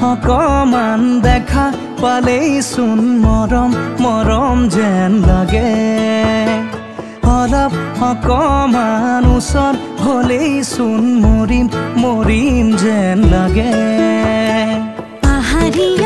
অকমান দেখা পালেই চোন মৰম মৰম যেন লাগে অলপ অকমান ওচৰত হ'লেই চোন মৰিম মৰিম যেন লাগে পাহাৰীয়া